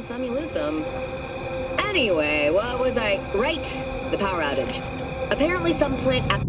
win some, you lose some. Anyway, what was I... Right, the power outage. Apparently some plant...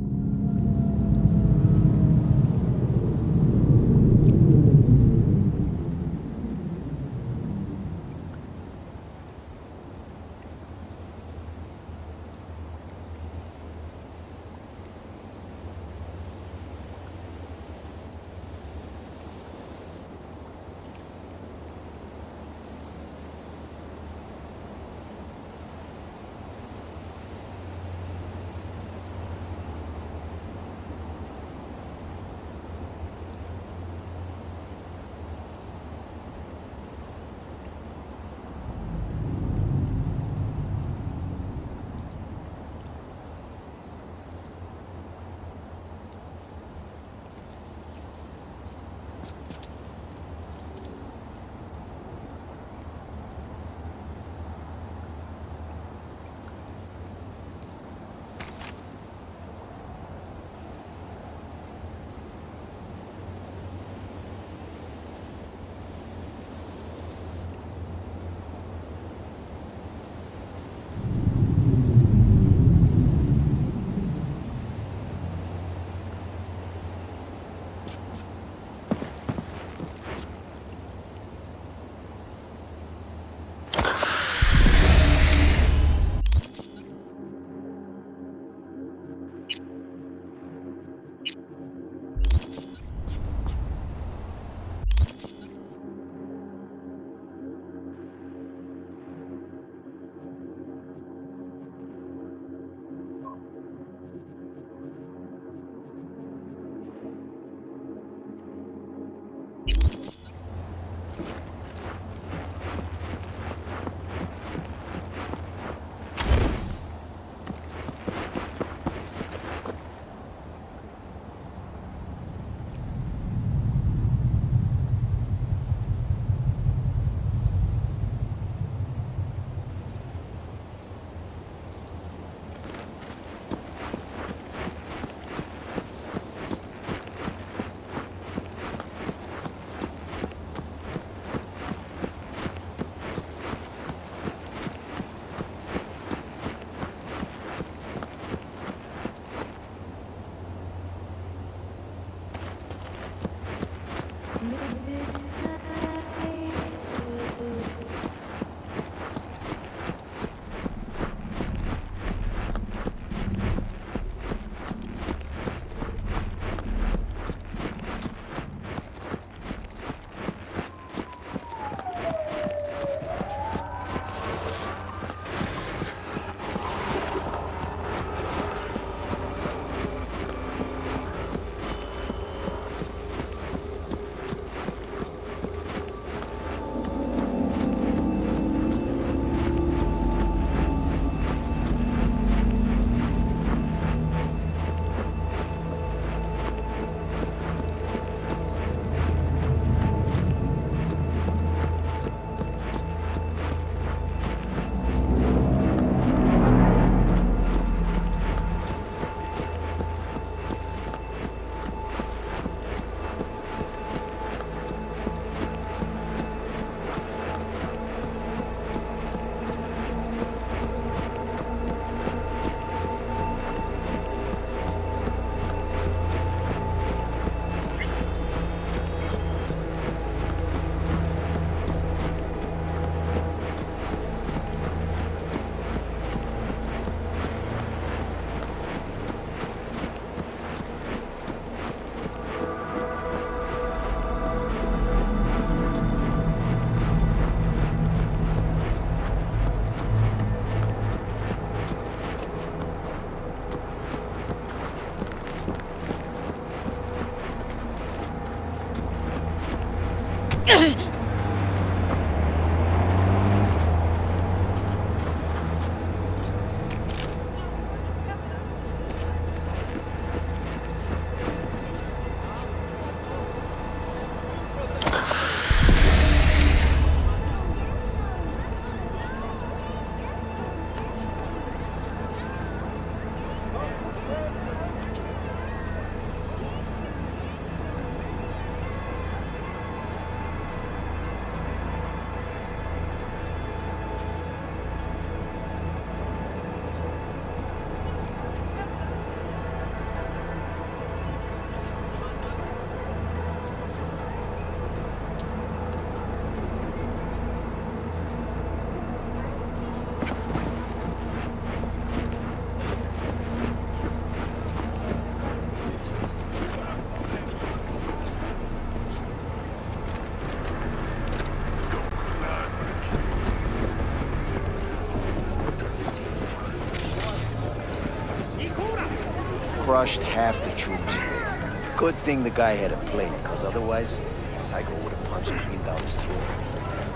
crushed half the troops' face. Good thing the guy had a plate, because otherwise, Psycho would have punched clean down his throat.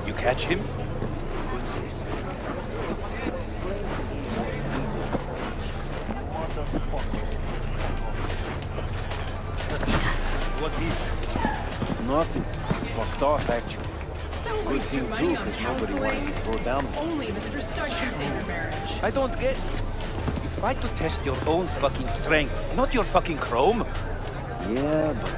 You catch him? Good sis. What is? Nothing. Fucked off, actually. Good thing, too, because nobody wanted to throw down. Only Mr. Stark can save your marriage. I don't get... You fight to test your own fucking strength, not your fucking chrome. Yeah, but...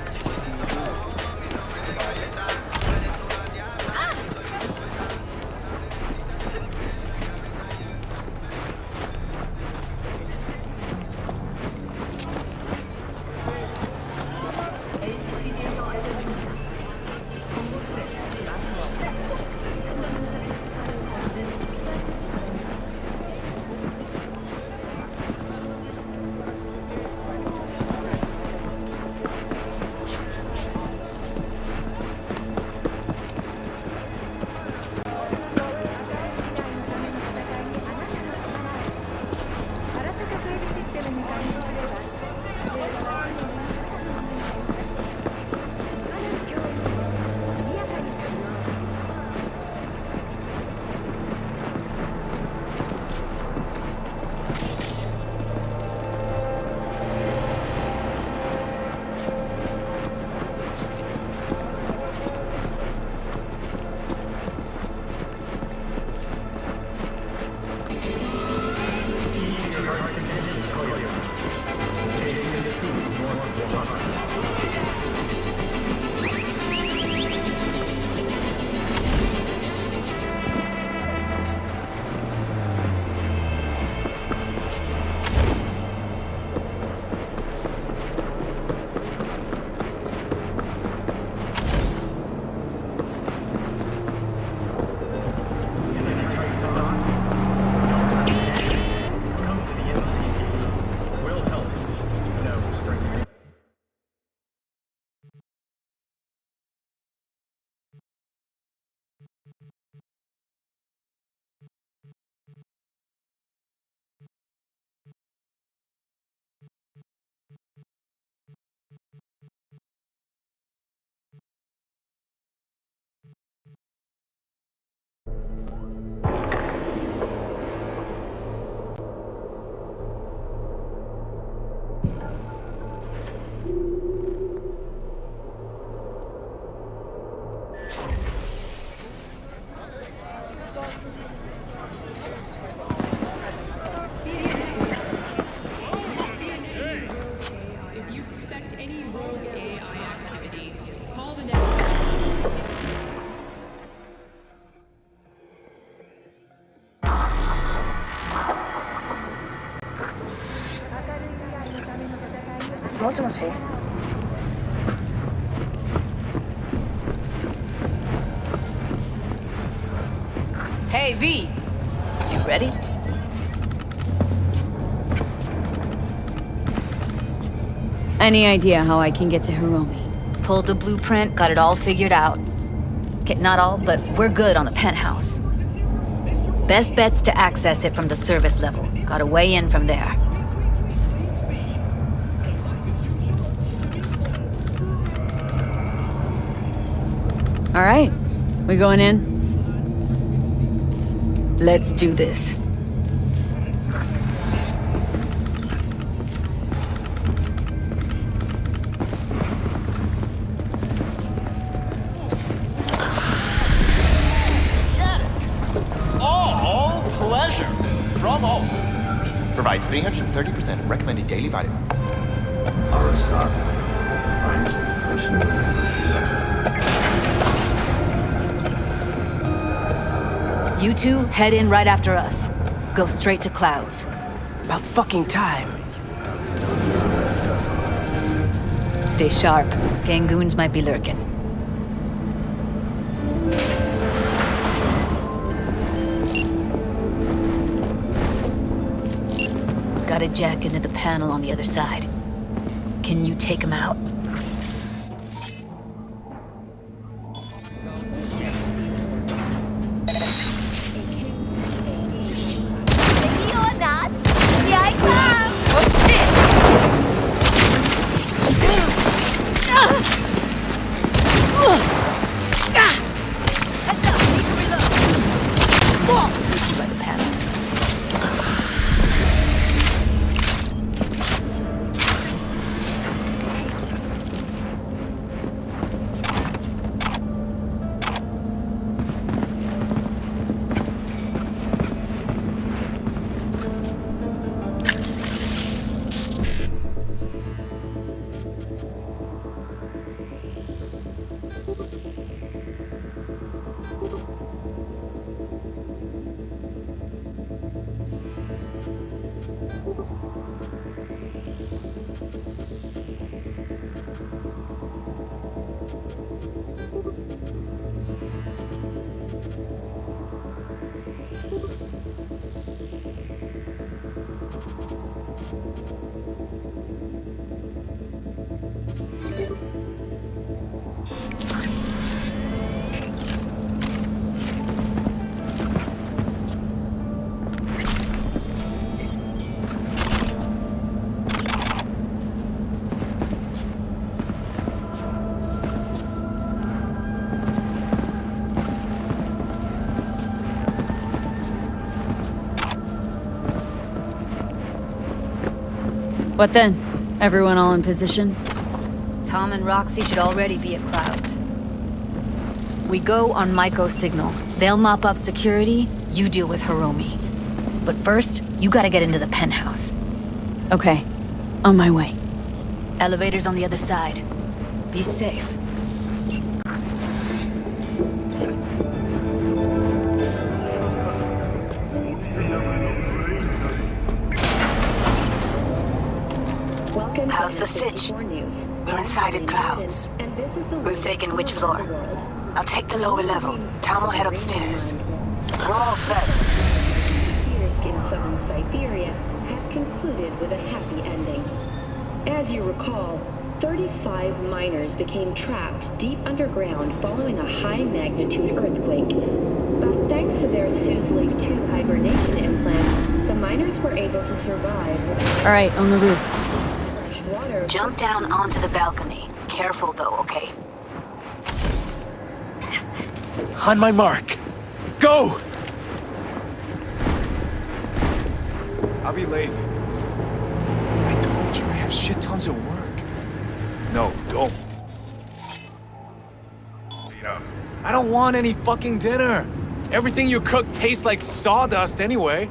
If you suspect any rogue AI activity, call the Hey, V! You ready? Any idea how I can get to Hiromi? Pulled the blueprint, got it all figured out. Okay, not all, but we're good on the penthouse. Best bet's to access it from the service level. Gotta weigh in from there. All right, we going in? Let's do this. All pleasure from all. Provides 330% of recommended daily vitamins. You two head in right after us. Go straight to Clouds. About fucking time. Stay sharp. Gangoons might be lurking. Got a jack into the panel on the other side. Can you take him out? Believe it or not, here I come! Oh, shit! What then? Everyone all in position? Tom and Roxy should already be at Clouds. We go on Maiko signal. They'll mop up security, you deal with Hiromi. But first, you gotta get into the penthouse. Okay. On my way. Elevator's on the other side. Be safe. How's the sitch? We're inside at Clouds. Who's taking which floor? I'll take the lower level. Tom will head upstairs. We're all set. In southern Siberia has concluded with a happy ending. As you recall, 35 miners became trapped deep underground following a high-magnitude earthquake. But thanks to their Asus Lake 2 hibernation implants, the miners were able to survive. All right, on the roof. Water. Jump down onto the balcony. Careful though, okay? On my mark. Go! I'll be late. I told you, I have shit tons of work. No, don't. I don't want any fucking dinner. Everything you cook tastes like sawdust anyway.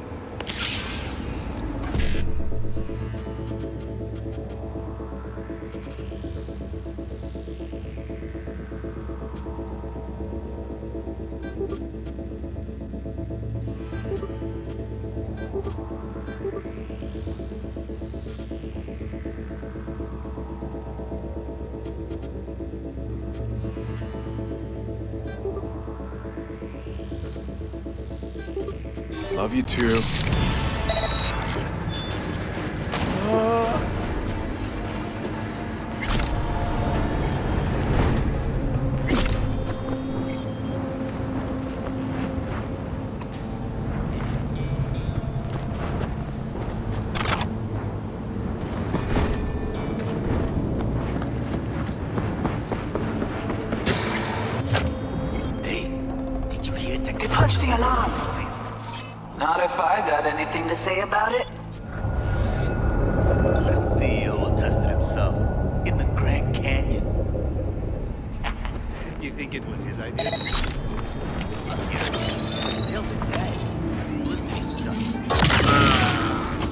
Love you too. Hey, did you hear They punched the alarm. Not if I got anything to say about it. The Theo tested himself in the Grand Canyon. You think it was his idea? Sales are dead.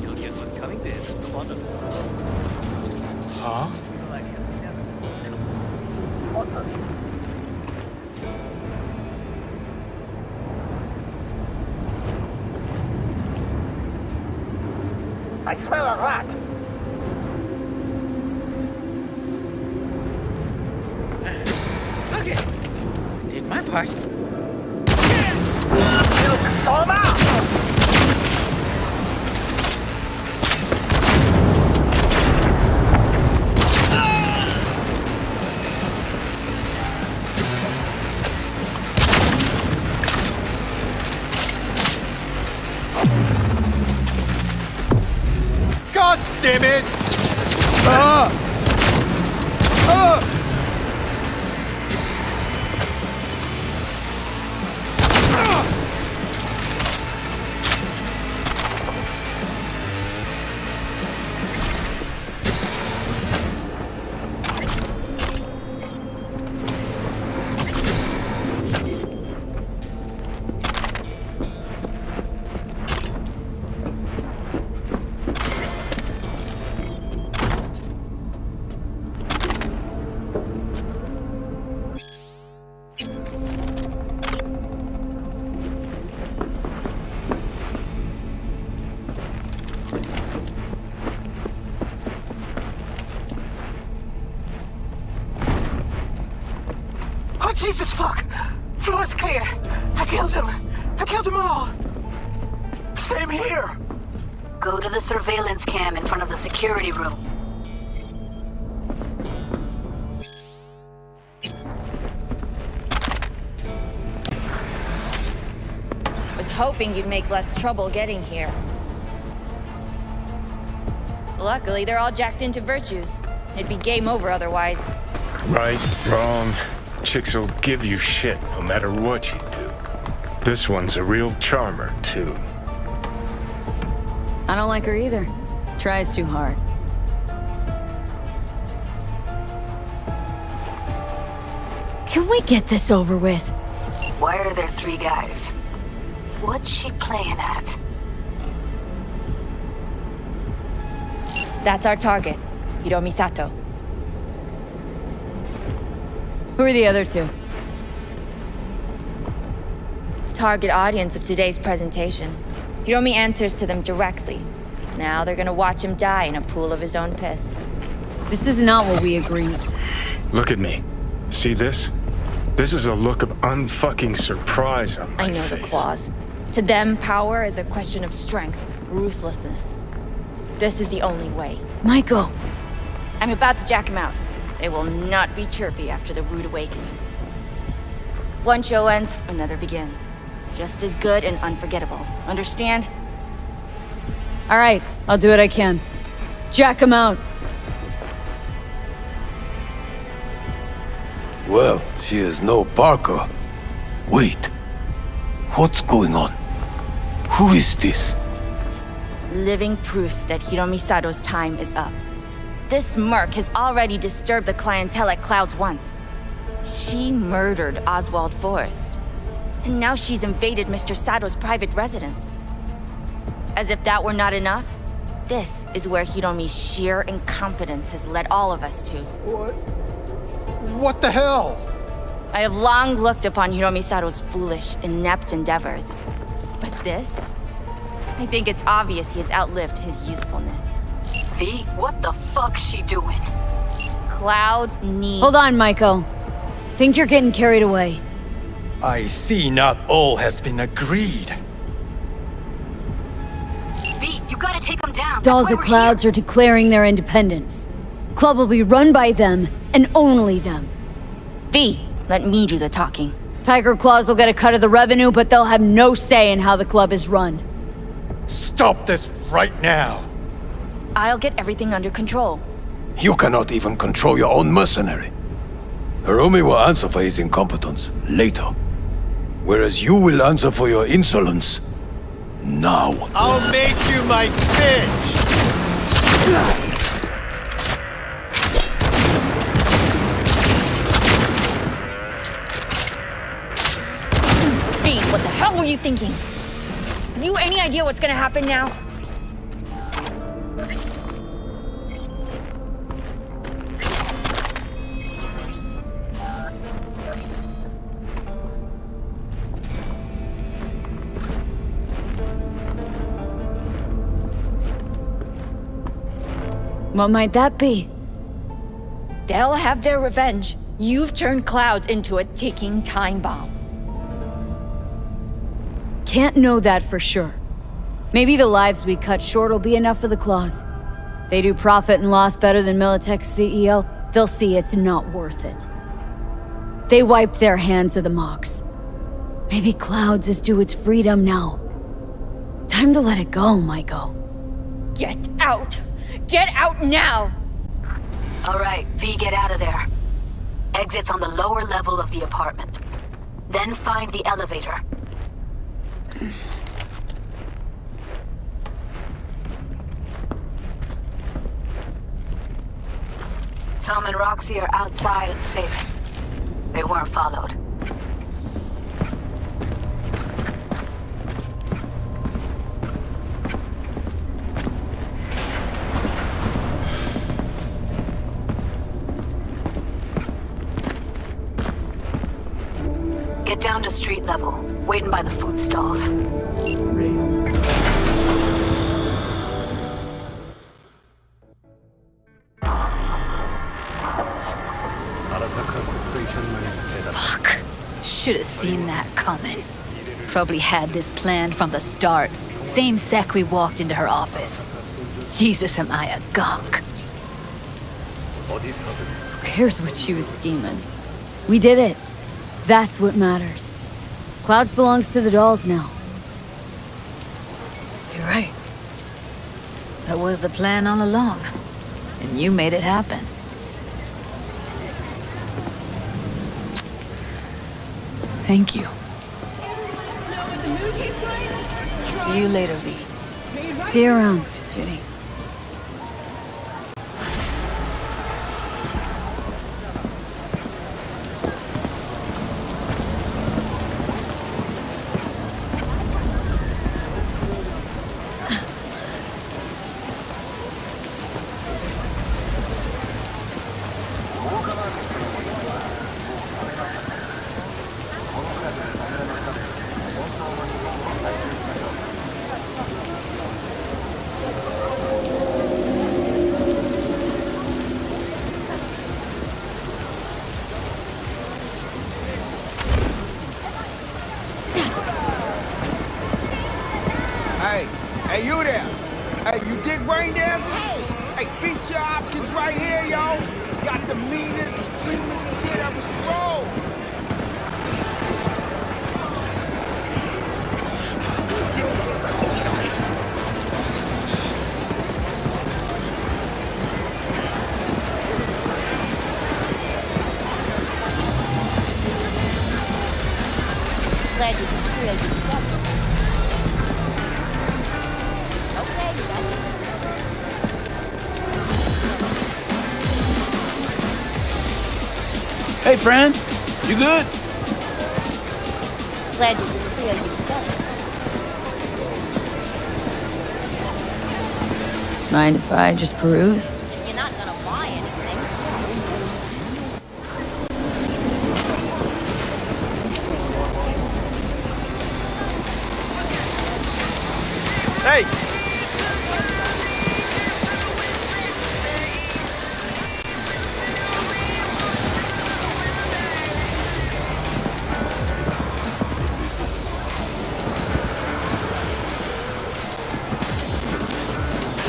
You'll get one coming to him in the London. Huh? I smell a rat. Okay. Did my part. Storm out! God damn it! Jesus fuck! Floor's clear. I killed him. I killed them all. Same here. Go to the surveillance cam in front of the security room. Was hoping you'd make less trouble getting here. Luckily, they're all jacked into virtues. It'd be game over otherwise. Right, wrong. Chicks will give you shit no matter what you do. This one's a real charmer, too. I don't like her either. Tries too hard. Can we get this over with? Why are there 3 guys? What's she playing at? That's our target, Hiromi Sato. Who are the other 2? Target audience of today's presentation. Hiromi answers to them directly. Now they're gonna watch him die in a pool of his own piss. This is not what we agreed. Look at me. See this? This is a look of unfucking surprise on my I know face. the clause. To them, power is a question of strength, ruthlessness. This is the only way. Maiko. I'm about to jack him out. They will not be chirpy after the rude awakening. One show ends, another begins. Just as good and unforgettable. Understand? All right, I'll do what I can. Jack him out. Well, she is no Parker. Wait. What's going on? Who is this? Living proof that Hiromi Sato's time is up. This merc has already disturbed the clientele at Clouds once. She murdered Oswald Forrest. And now she's invaded Mr. Sato's private residence. As if that were not enough, this is where Hiromi's sheer incompetence has led all of us to. What the hell? I have long looked upon Hiromi Sato's foolish, inept endeavors. But this? I think it's obvious he has outlived his usefulness. V, what the fuck's she doing? Clouds need... Hold on, Maiko. Think you're getting carried away. I see not all has been agreed. V, you gotta take them down. Dolls of Clouds are declaring their independence. Club will be run by them, and only them. V, let me do the talking. Tiger Claws will get a cut of the revenue, but they'll have no say in how the club is run. Stop this right now. I'll get everything under control. You cannot even control your own mercenary. Hiromi will answer for his incompetence later. Whereas you will answer for your insolence now. I'll make you my bitch! V, what the hell were you thinking? Have you any idea what's gonna happen now? What might that be? They'll have their revenge. You've turned Clouds into a ticking time bomb. Can't know that for sure. Maybe the lives we cut short will be enough for the Claws. They do profit and loss better than Militech's CEO, they'll see it's not worth it. They wiped their hands of the Mox. Maybe Clouds is due its freedom now. Time to let it go, Maiko. Get out! Get out now! All right, V, get out of there. Exit's on the lower level of the apartment. Then find the elevator. Tom and Roxy are outside and safe. They weren't followed. Get down to street level, waiting by the food stalls. Fuck. Probably had this planned from the start. Same sec we walked into her office. Jesus, am I a gunk. Who cares what she was scheming? We did it. That's what matters. Clouds belongs to the dolls now. You're right. That was the plan all along. And you made it happen. Thank you. See you later, V. See you around, Judy. Hey, you there? Hey, you dig brain dancers? Hey, feast your options right here, yo. Got the meanest, dreamiest shit ever strolled. Glad you can feel your stuff. Okay, you got it. Hey, friend. You good? Glad you can feel your stuff. Mind if I just peruse? If you're not gonna buy anything. Hey!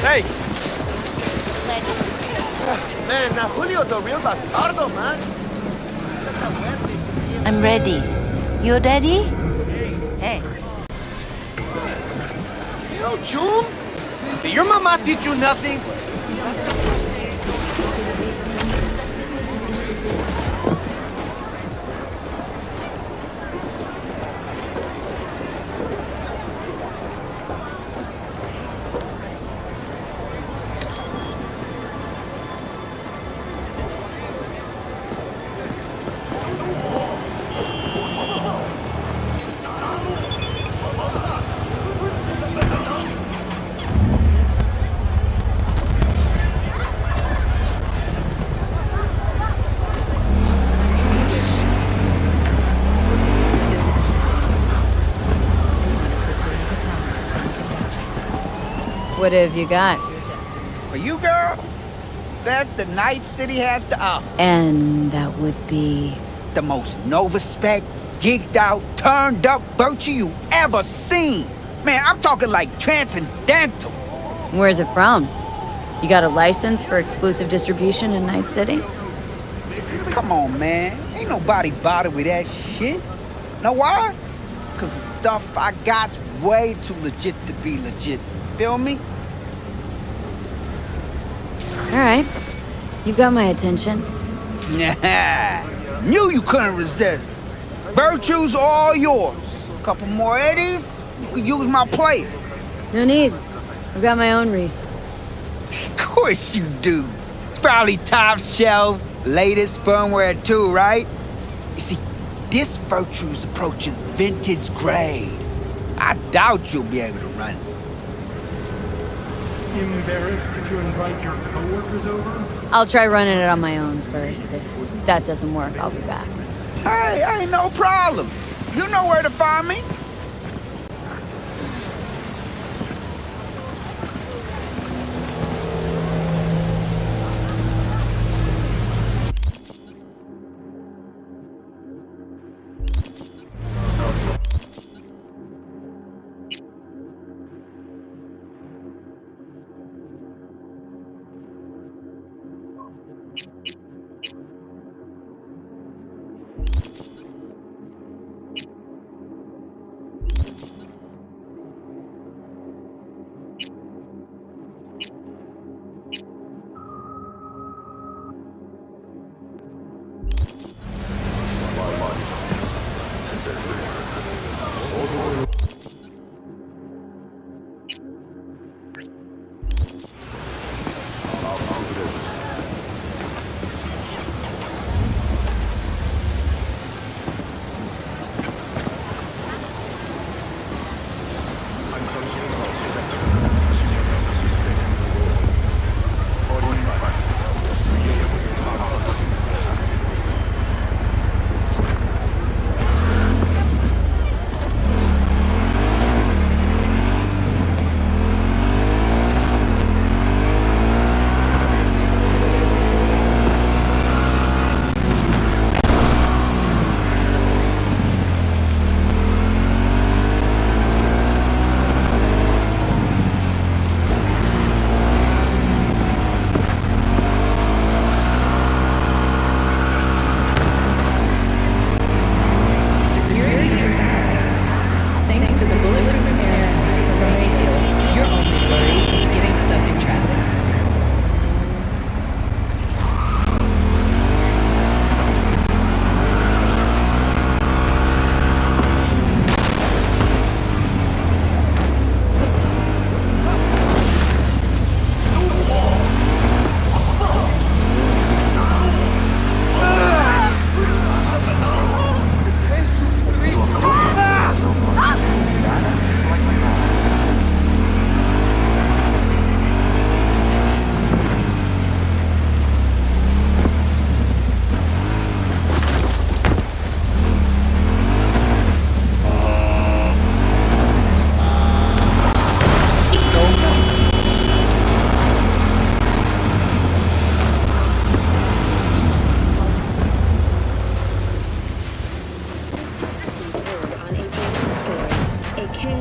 Hey! Glad you can feel. Man, now Julio's a real bastardo, man. I'm ready. You ready? Hey. Yo, Chum? Did your mama teach you nothing? What have you got? For you, girl, best the Night City has to offer. And that would be... The most Nova-spec, geeked out, turned up virtue you ever seen. Man, I'm talking like transcendental. Where's it from? You got a license for exclusive distribution in Night City? Come on, man. Ain't nobody bothered with that shit. Know why? Cause the stuff I got's way too legit to be legit. Feel me? All right. You got my attention. Nah. Knew you couldn't resist. Virtue's all yours. Couple more Eddies, you could use my plate. No need. I've got my own wreath. Of course you do. It's probably top shelf, latest firmware too, right? You see, this Virtue's approaching vintage grade. I doubt you'll be able to run it. Embarrassed to invite your coworkers over? I'll try running it on my own first. If that doesn't work, I'll be back. Hey, ain't no problem. You know where to find me.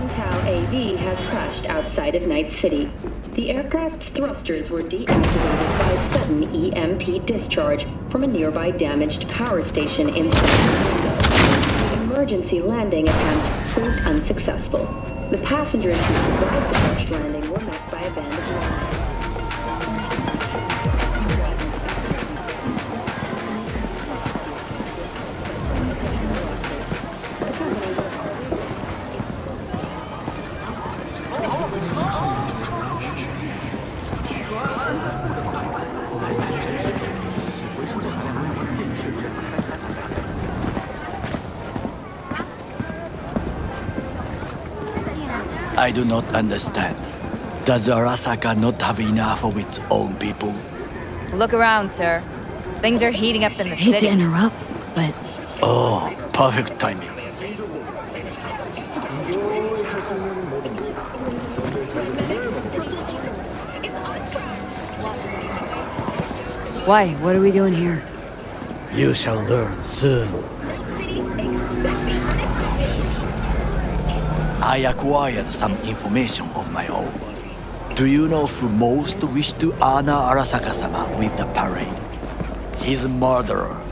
Tao AV has crashed outside of Night City. The aircraft's thrusters were deactivated by sudden EMP discharge from a nearby damaged power station inside the window. The emergency landing attempt proved unsuccessful. The passengers who survived the crash landing were met by a band of robots. I do not understand. Does Arasaka not have enough of its own people? Look around, sir. Things are heating up in the city. Hate to interrupt, but... Oh, perfect timing. Why? What are we doing here? You shall learn soon. I acquired some information of my own. Do you know who most wished to honor Arasaka-sama with the parade? His murderer.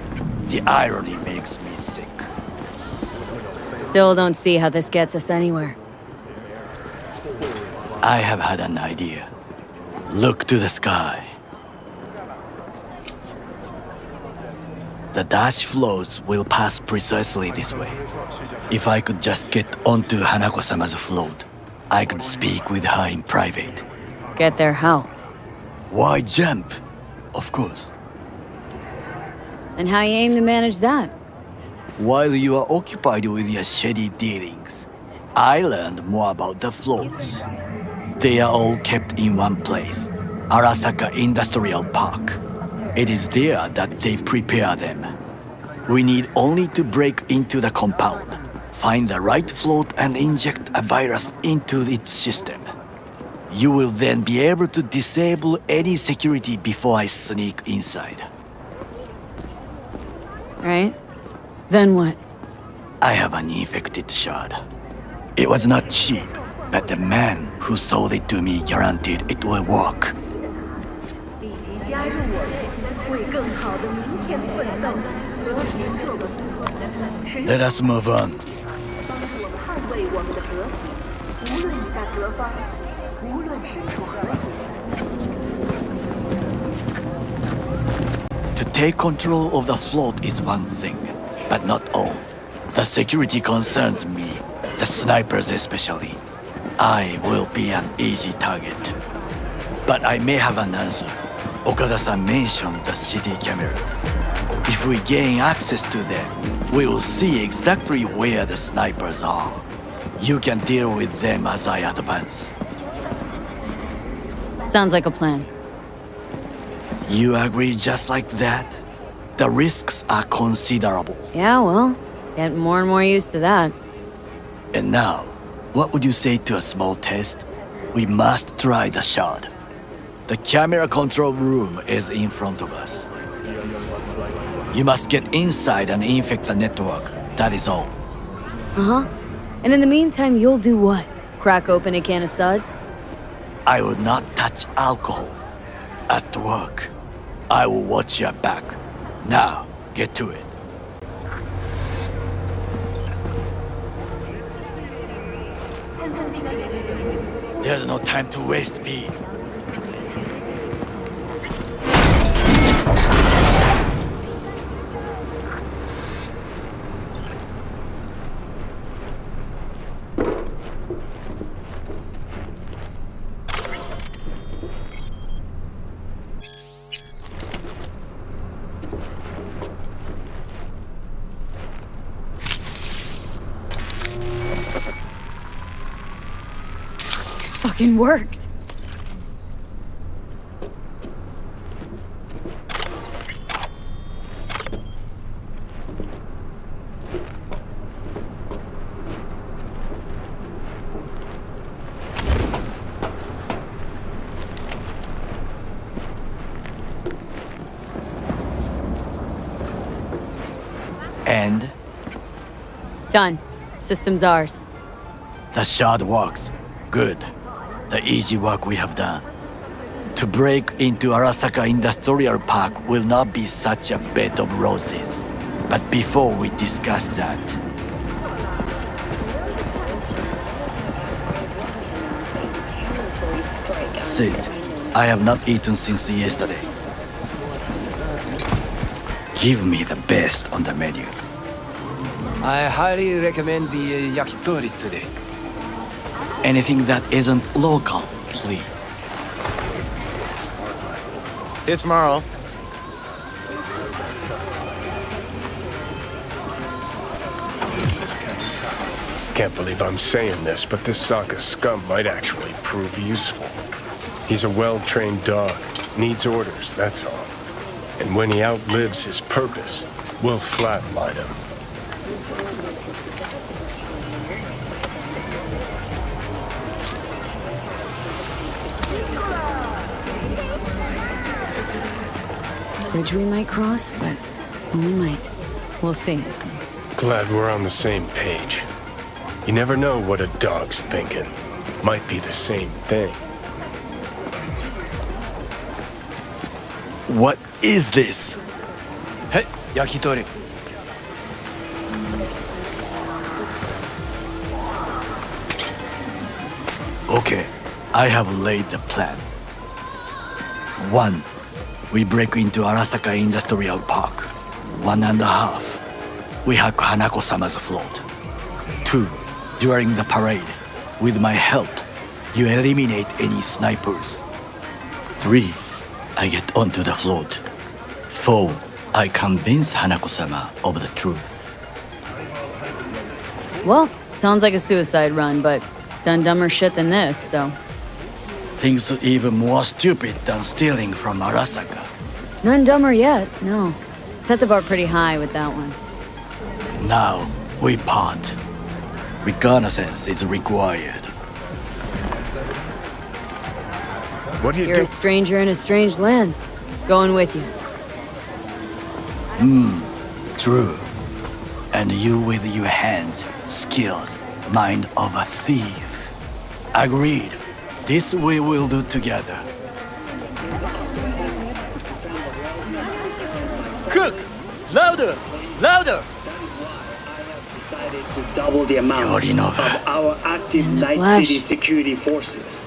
The irony makes me sick. Still don't see how this gets us anywhere. I have had an idea. Look to the sky. The dash floats will pass precisely this way. If I could just get onto Hanako-sama's float, I could speak with her in private. Get there how? Why jump? Of course. And how you aim to manage that? While you are occupied with your shady dealings, I learned more about the floats. They are all kept in one place, Arasaka Industrial Park. It is there that they prepare them. We need only to break into the compound, find the right float and inject a virus into its system. You will then be able to disable any security before I sneak inside. Right? Then what? I have an infected shard. It was not cheap, but the man who sold it to me guaranteed it will work. Let us move on. To take control of the float is one thing, but not all. The security concerns me, the snipers especially. I will be an easy target. But I may have an answer. Okada-san mentioned the city cameras. If we gain access to them, we will see exactly where the snipers are. You can deal with them as I advance. Sounds like a plan. You agree just like that? The risks are considerable. Yeah, well, getting more and more used to that. And now, what would you say to a small test? We must try the shard. The camera control room is in front of us. You must get inside and infect the network. That is all. Uh-huh. And in the meantime, you'll do what? Crack open a can of suds? I will not touch alcohol. At work, I will watch your back. Now, get to it. There's no time to waste, B. Fucking worked. And? Done. System's ours. The shard works. Good. The easy work we have done. To break into Arasaka Industrial Park will not be such a bed of roses. But before we discuss that, Sid, I have not eaten since yesterday. Give me the best on the menu. I highly recommend the yakitori today. Anything that isn't local, please. See you tomorrow. Can't believe I'm saying this, but this Sokka scum might actually prove useful. He's a well-trained dog, needs orders, that's all. And when he outlives his purpose, we'll flatline him. Bridge we might cross, but only might. We'll see. Glad we're on the same page. You never know what a dog's thinking. Might be the same thing. What is this? Hey, yakitori. Okay, I have laid the plan. 1. We break into Arasaka Industrial Park. 1.5. We hack Hanako-sama's float. 2. During the parade, with my help, you eliminate any snipers. 3. I get onto the float. 4. I convince Hanako-sama of the truth. Well, sounds like a suicide run, but done dumber shit than this, so... Things even more stupid than stealing from Arasaka. None dumber yet, no. Set the bar pretty high with that one. Now, we part. Reconnaissance is required. What do you You're do? a stranger in a strange land. Going with you. True. And you with your hands, skills, mind of a thief. Agreed. This we will do together. Cook! Louder! Louder! Decided to double the amount of our active Night City security forces.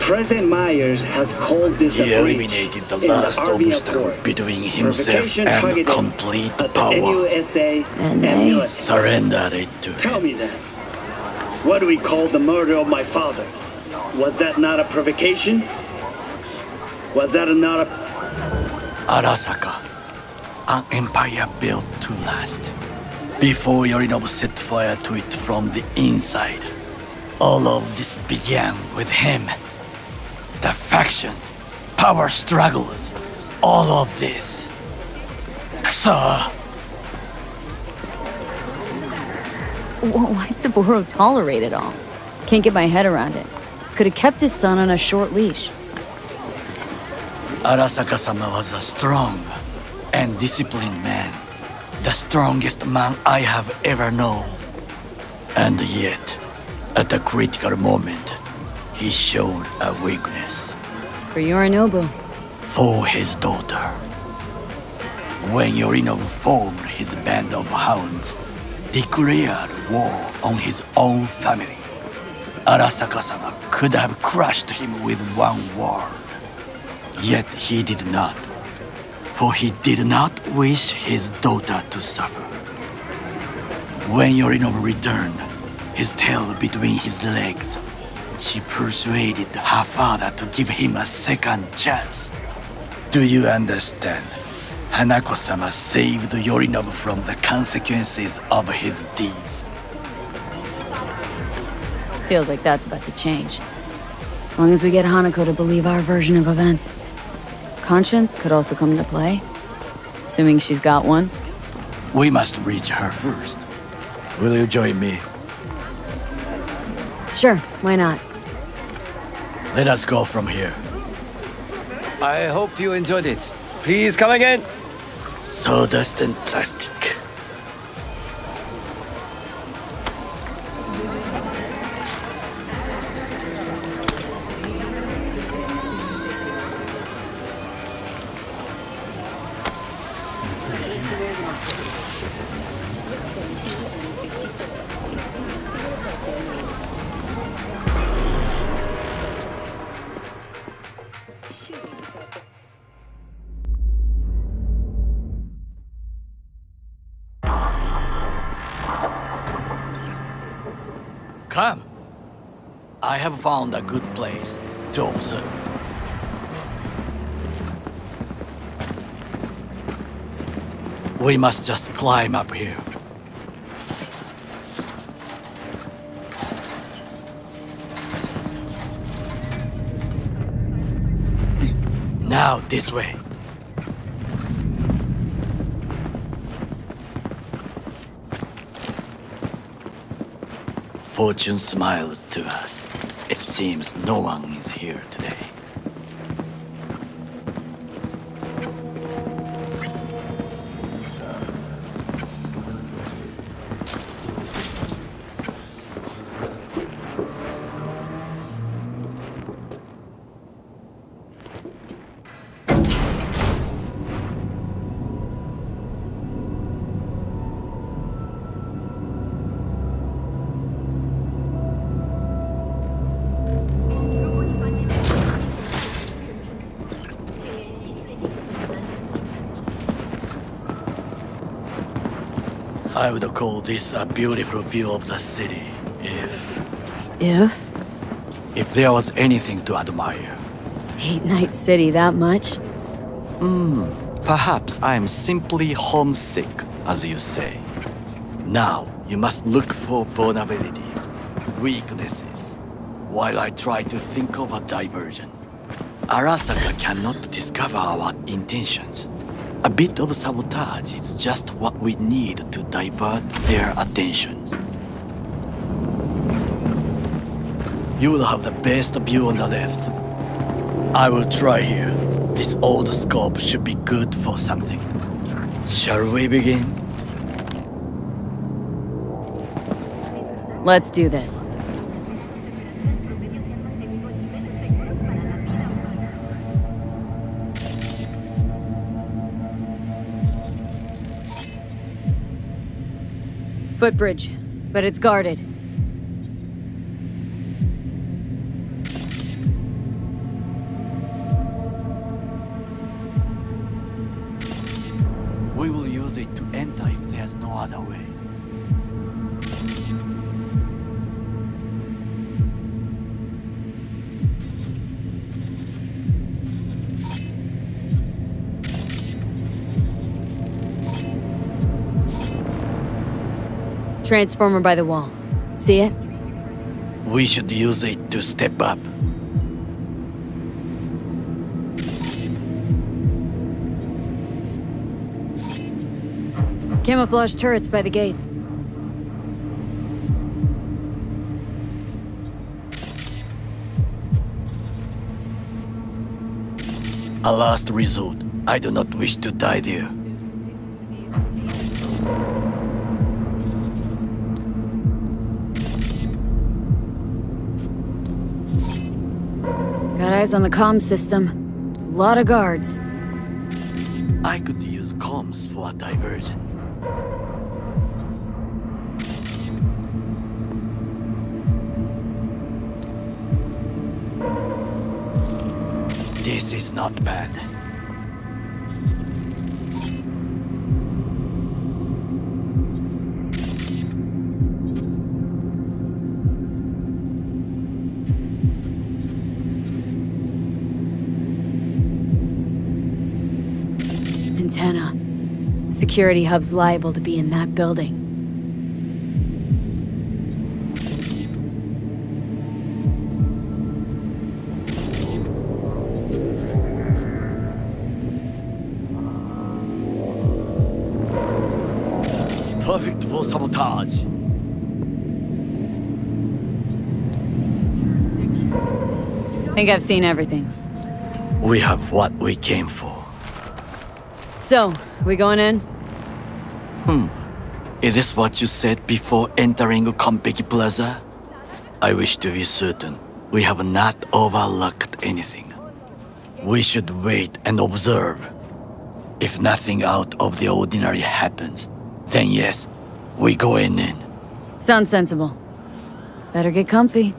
President Myers has called this He a breach eliminated the in last Army obstacle Accord. between himself Provocation and targeted complete at the power. NUSA and military. Surrendered it to Tell me then, what do we call the murder of my father? Was that not a provocation? Was that not a... Arasaka, an empire built to last. Before Yorinobu set fire to it from the inside, all of this began with him. The factions, power struggles, all of this. Kusa! Why'd Saburo tolerate it all? Can't get my head around it. Could have kept his son on a short leash. Arasaka-sama was a strong and disciplined man. The strongest man I have ever known. And yet, at a critical moment, he showed a weakness. For Yorinobu. For his daughter. When Yorinobu formed his band of hounds, declared war on his own family, Arasaka-sama could have crushed him with one word. Yet he did not, for he did not wish his daughter to suffer. When Yorinobu returned, his tail between his legs, she persuaded her father to give him a second chance. Do you understand? Hanako-sama saved Yorinobu from the consequences of his deeds. Feels like that's about to change. As long as we get Hanako to believe our version of events. Conscience could also come into play. Assuming she's got one. We must reach her first. Will you join me? Sure, why not? Let us go from here. I hope you enjoyed it. Please come again. Sawdust and plastic. I have found a good place to observe. We must just climb up here. Now, this way. Fortune smiles to us. It seems no one is here today. I would call this a beautiful view of the city, if there was anything to admire. Hate Night City that much? Perhaps I am simply homesick, as you say. Now, you must look for vulnerabilities, weaknesses, while I try to think of a diversion. Arasaka cannot discover our intentions. A bit of sabotage is just what we need to divert their attentions. You will have the best view on the left. I will try here. This old scope should be good for something. Shall we begin? Let's do this. Footbridge, but it's guarded. We will use it to enter if there's no other way. Transformer by the wall. See it? We should use it to step up. Camouflage turrets by the gate. A last resort. I do not wish to die there. Got eyes on the comm system. Lot of guards. I could use comms for a diversion. This is not bad. Antenna. Security hub's liable to be in that building. Perfect for sabotage. Think I've seen everything. We have what we came for. So, we going in? Is this what you said before entering Konpeki Plaza? I wish to be certain we have not overlooked anything. We should wait and observe. If nothing out of the ordinary happens, then yes, we go in. Sounds sensible. Better get comfy.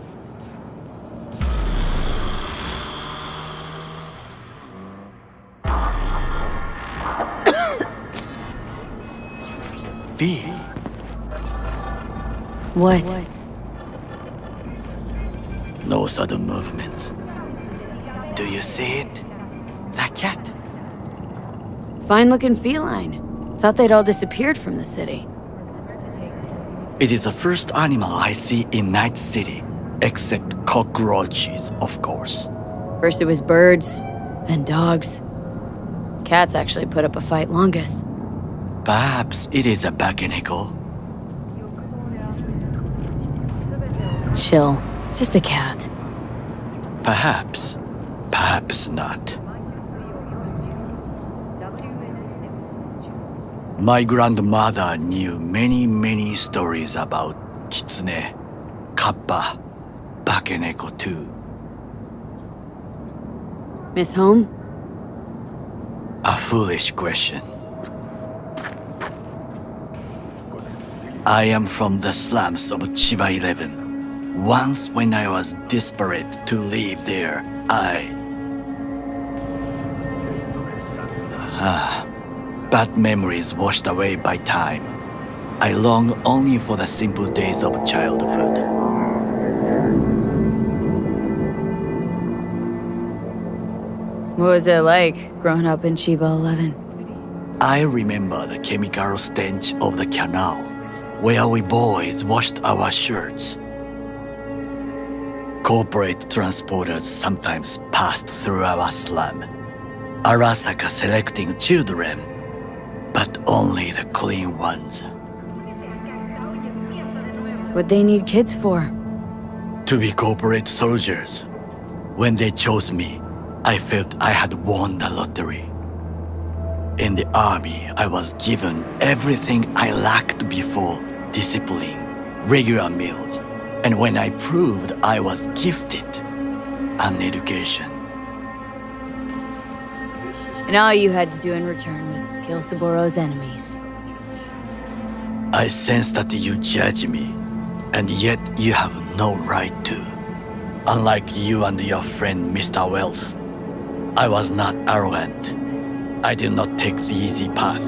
V. What? No sudden movements. Do you see it? That cat? Fine-looking feline. Thought they'd all disappeared from the city. It is the first animal I see in Night City, except cockroaches, of course. First it was birds, then dogs. Cats actually put up a fight longest. Perhaps it is a bakeneko. Chill. It's just a cat. Perhaps. Perhaps not. My grandmother knew many stories about kitsune, kappa, bakeneko too. Miss Home? A foolish question. I am from the slums of Chiba 11. Once when I was desperate to live there, bad memories washed away by time. I long only for the simple days of childhood. What was it like, growing up in Chiba 11? I remember the chemical stench of the canal, where we boys washed our shirts. Corporate transporters sometimes passed through our slum, Arasaka selecting children, but only the clean ones. What'd they need kids for? To be corporate soldiers. When they chose me, I felt I had won the lottery. In the army, I was given everything I lacked before: discipline, regular meals, and when I proved I was gifted, an education. And all you had to do in return was kill Saboro's enemies. I sense that you judge me, and yet you have no right to. Unlike you and your friend Mr. Wells, I was not arrogant. I did not take the easy path.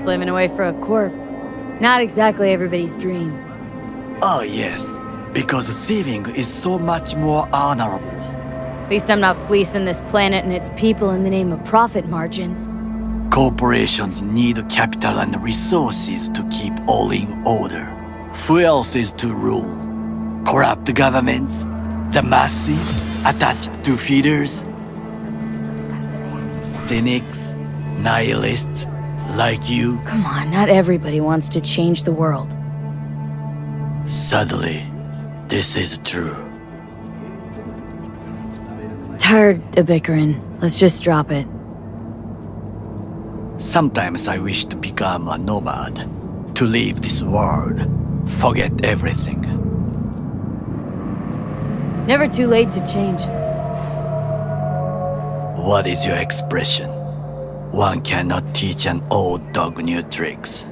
Slaving away for a corp. Not exactly everybody's dream. Oh yes, because thieving is so much more honorable. At least I'm not fleecing this planet and its people in the name of profit margins. Corporations need capital and resources to keep all in order. Who else is to rule? Corrupt governments? The masses attached to feeders? Cynics? Nihilists? Like you? Come on, not everybody wants to change the world. Sadly, this is true. Tired of bickering. Let's just drop it. Sometimes I wish to become a nomad, to leave this world, forget everything. Never too late to change. What is your expression? One cannot teach an old dog new tricks.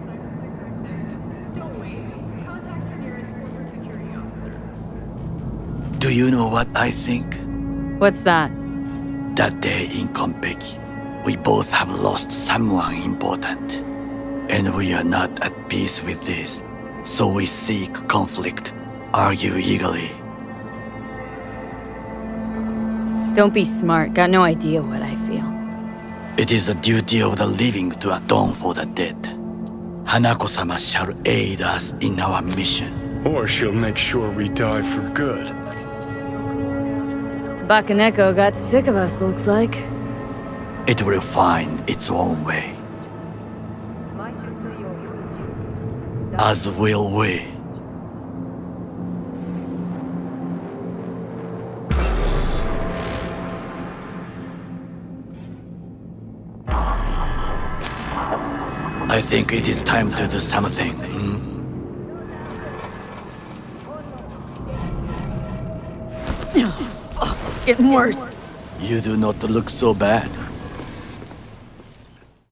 Do you know what I think? What's that? That day in Konpeki, we both have lost someone important. And we are not at peace with this. So we seek conflict, argue eagerly. Don't be smart. Got no idea what I feel. It is the duty of the living to atone for the dead. Hanako-sama shall aid us in our mission. Or she'll make sure we die for good. Bakaneko got sick of us, looks like. It will find its own way. As will we. I think it is time to do something. Getting worse. You do not look so bad.